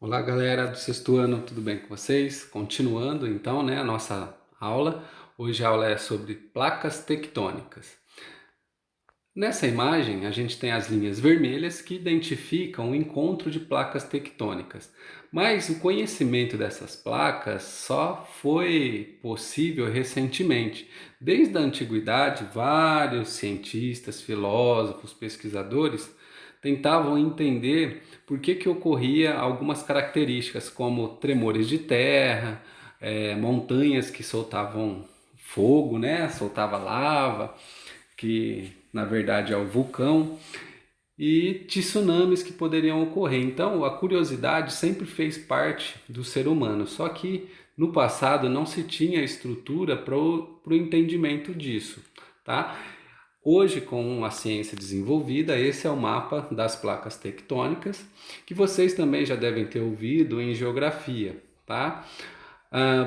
Olá, galera do sexto ano, tudo bem com vocês? Continuando então, a nossa aula. Hoje a aula é sobre placas tectônicas. Nessa imagem, a gente tem as linhas vermelhas que identificam o encontro de placas tectônicas. Mas o conhecimento dessas placas só foi possível recentemente. Desde a antiguidade, vários cientistas, filósofos, pesquisadores tentavam entender por que ocorria algumas características, como tremores de terra, montanhas que soltavam fogo, soltava lava, que na verdade é o vulcão, e tsunamis que poderiam ocorrer. Então, a curiosidade sempre fez parte do ser humano, só que no passado não se tinha estrutura para o entendimento disso, tá? Hoje, com a ciência desenvolvida, esse é o mapa das placas tectônicas, que vocês também já devem ter ouvido em geografia, tá?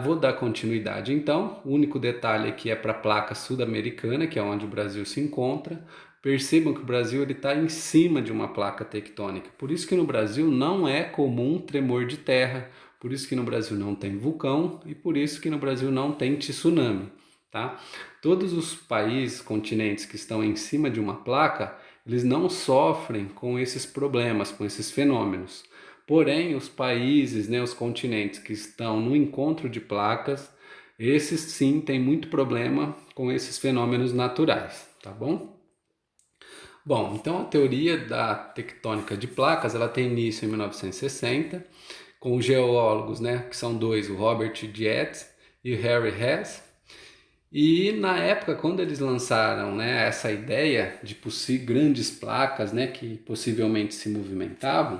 Vou dar continuidade então. O único detalhe aqui é para a placa sul-americana, que é onde o Brasil se encontra. Percebam que o Brasil está em cima de uma placa tectônica. Por isso que no Brasil não é comum tremor de terra, por isso que no Brasil não tem vulcão e por isso que no Brasil não tem tsunami. Tá? Todos os países, continentes que estão em cima de uma placa, eles não sofrem com esses problemas, com esses fenômenos. Porém, os países, os continentes que estão no encontro de placas, esses sim têm muito problema com esses fenômenos naturais, tá bom? Bom, então a teoria da tectônica de placas, ela tem início em 1960, com os geólogos, que são dois, o Robert Dietz e o Harry Hess. E na época, quando eles lançaram, essa ideia de grandes placas, que possivelmente se movimentavam,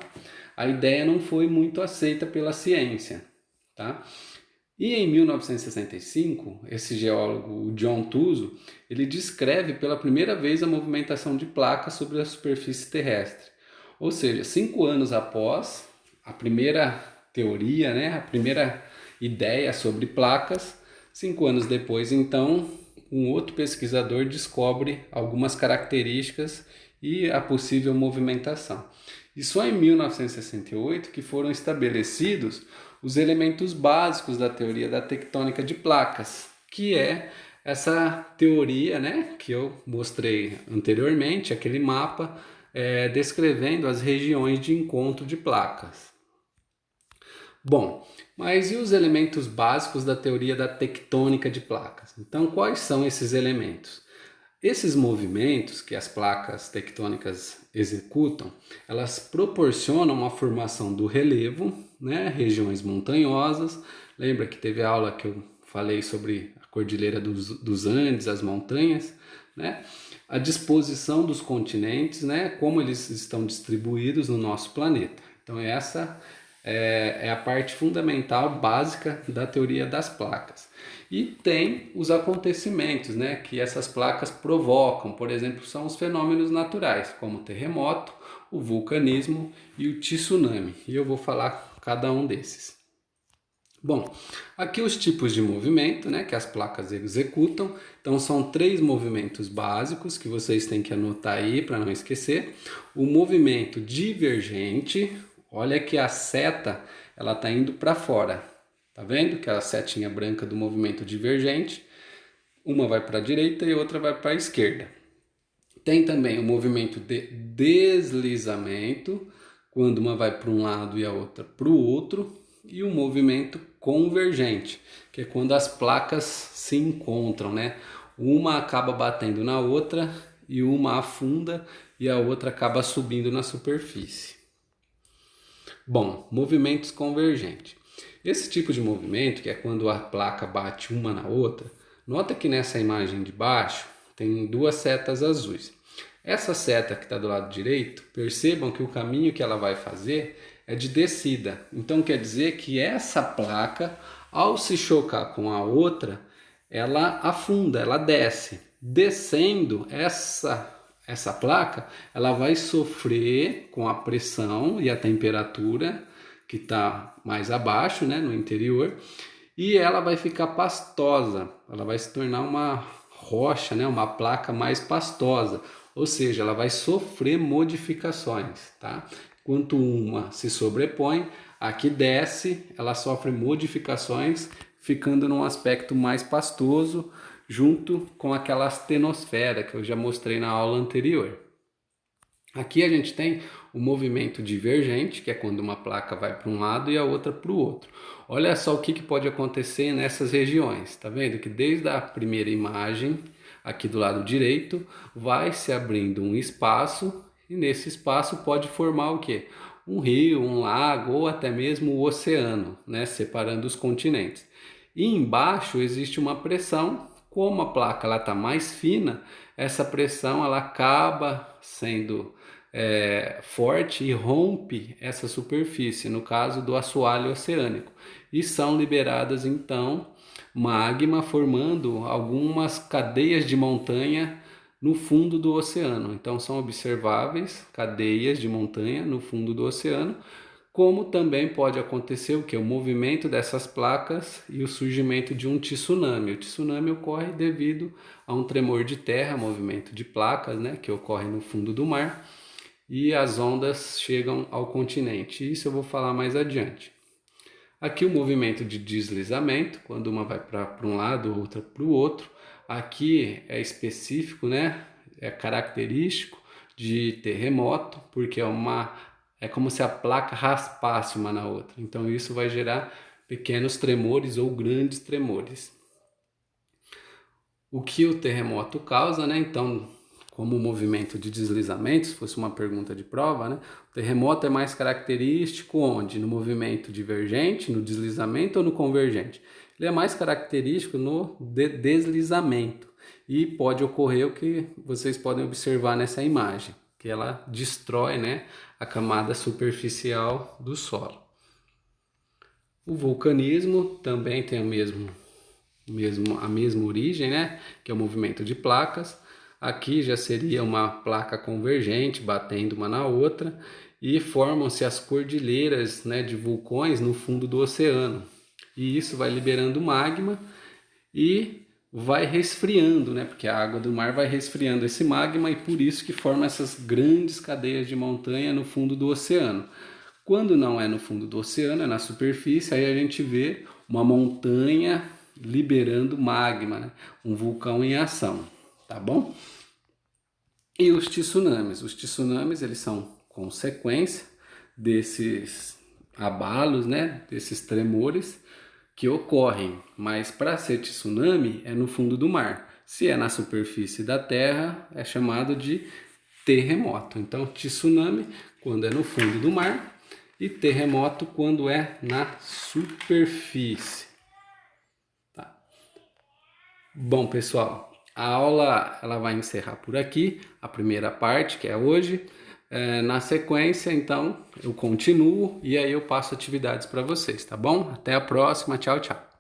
a ideia não foi muito aceita pela ciência, tá? E em 1965, esse geólogo, o John Tuso, ele descreve pela primeira vez a movimentação de placas sobre a superfície terrestre. Ou seja, 5 anos após a primeira teoria, a primeira ideia sobre placas, 5 anos depois, então, um outro pesquisador descobre algumas características e a possível movimentação. E só em 1968 que foram estabelecidos os elementos básicos da teoria da tectônica de placas, que é essa teoria, que eu mostrei anteriormente, aquele mapa descrevendo as regiões de encontro de placas. Bom, mas e os elementos básicos da teoria da tectônica de placas? Então, quais são esses elementos? Esses movimentos que as placas tectônicas executam, elas proporcionam a formação do relevo, regiões montanhosas. Lembra que teve aula que eu falei sobre a Cordilheira dos Andes, as montanhas, a disposição dos continentes, como eles estão distribuídos no nosso planeta. Então essa é a parte fundamental, básica da teoria das placas. E tem os acontecimentos, que essas placas provocam, por exemplo, são os fenômenos naturais, como o terremoto, o vulcanismo e o tsunami. E eu vou falar cada um desses. Bom, aqui os tipos de movimento, que as placas executam. Então são 3 movimentos básicos que vocês têm que anotar aí para não esquecer. O movimento divergente, olha que a seta ela está indo para fora. Tá vendo que a setinha branca do movimento divergente, uma vai para a direita e outra vai para a esquerda. Tem também o movimento de deslizamento, quando uma vai para um lado e a outra para o outro, e o movimento convergente, que é quando as placas se encontram, Uma acaba batendo na outra e uma afunda e a outra acaba subindo na superfície. Bom, movimentos convergentes. Esse tipo de movimento, que é quando a placa bate uma na outra, nota que nessa imagem de baixo tem 2 setas azuis. Essa seta que está do lado direito, percebam que o caminho que ela vai fazer é de descida. Então quer dizer que essa placa, ao se chocar com a outra, ela afunda, ela desce. Descendo essa placa, ela vai sofrer com a pressão e a temperatura que está mais abaixo, no interior, e ela vai ficar pastosa, ela vai se tornar uma rocha, uma placa mais pastosa, ou seja, ela vai sofrer modificações, tá? Quanto uma se sobrepõe, a que desce, ela sofre modificações, ficando num aspecto mais pastoso, junto com aquela astenosfera que eu já mostrei na aula anterior. Aqui a gente tem o movimento divergente, que é quando uma placa vai para um lado e a outra para o outro. Olha só o que pode acontecer nessas regiões. Tá vendo que desde a primeira imagem, aqui do lado direito, vai se abrindo um espaço e nesse espaço pode formar o quê? Um rio, um lago ou até mesmo o oceano, né? Separando os continentes. E embaixo existe uma pressão. Como a placa está mais fina, essa pressão ela acaba sendo forte e rompe essa superfície, no caso do assoalho oceânico. E são liberadas então magma, formando algumas cadeias de montanha no fundo do oceano. Então são observáveis cadeias de montanha no fundo do oceano, como também pode acontecer o que? O movimento dessas placas e o surgimento de um tsunami. O tsunami ocorre devido a um tremor de terra, movimento de placas, né, que ocorre no fundo do mar, e as ondas chegam ao continente. Isso eu vou falar mais adiante. Aqui o movimento de deslizamento, quando uma vai para um lado, outra para o outro. Aqui é específico, né? É característico de terremoto, porque é como se a placa raspasse uma na outra. Então isso vai gerar pequenos tremores ou grandes tremores. O que o terremoto causa, né? Então, como o movimento de deslizamento, se fosse uma pergunta de prova, né? O terremoto é mais característico onde? No movimento divergente, no deslizamento ou no convergente? Ele é mais característico no deslizamento e pode ocorrer o que vocês podem observar nessa imagem, que ela destrói, né, a camada superficial do solo. O vulcanismo também tem a mesma origem, né, que é o movimento de placas. Aqui já seria uma placa convergente batendo uma na outra e formam-se as cordilheiras, né, de vulcões no fundo do oceano. E isso vai liberando magma e vai resfriando, né, porque a água do mar vai resfriando esse magma e por isso que forma essas grandes cadeias de montanha no fundo do oceano. Quando não é no fundo do oceano, é na superfície, aí a gente vê uma montanha liberando magma, né? Um vulcão em ação, tá bom? E os tsunamis? Os tsunamis, eles são consequência desses abalos, né? Desses tremores que ocorrem, mas para ser tsunami é no fundo do mar. Se é na superfície da terra, é chamado de terremoto. Então, tsunami quando é no fundo do mar e terremoto quando é na superfície. Tá. Bom, pessoal, a aula ela vai encerrar por aqui, a primeira parte, que é hoje. Na sequência, então, eu continuo e aí eu passo atividades para vocês, tá bom? Até a próxima, tchau, tchau.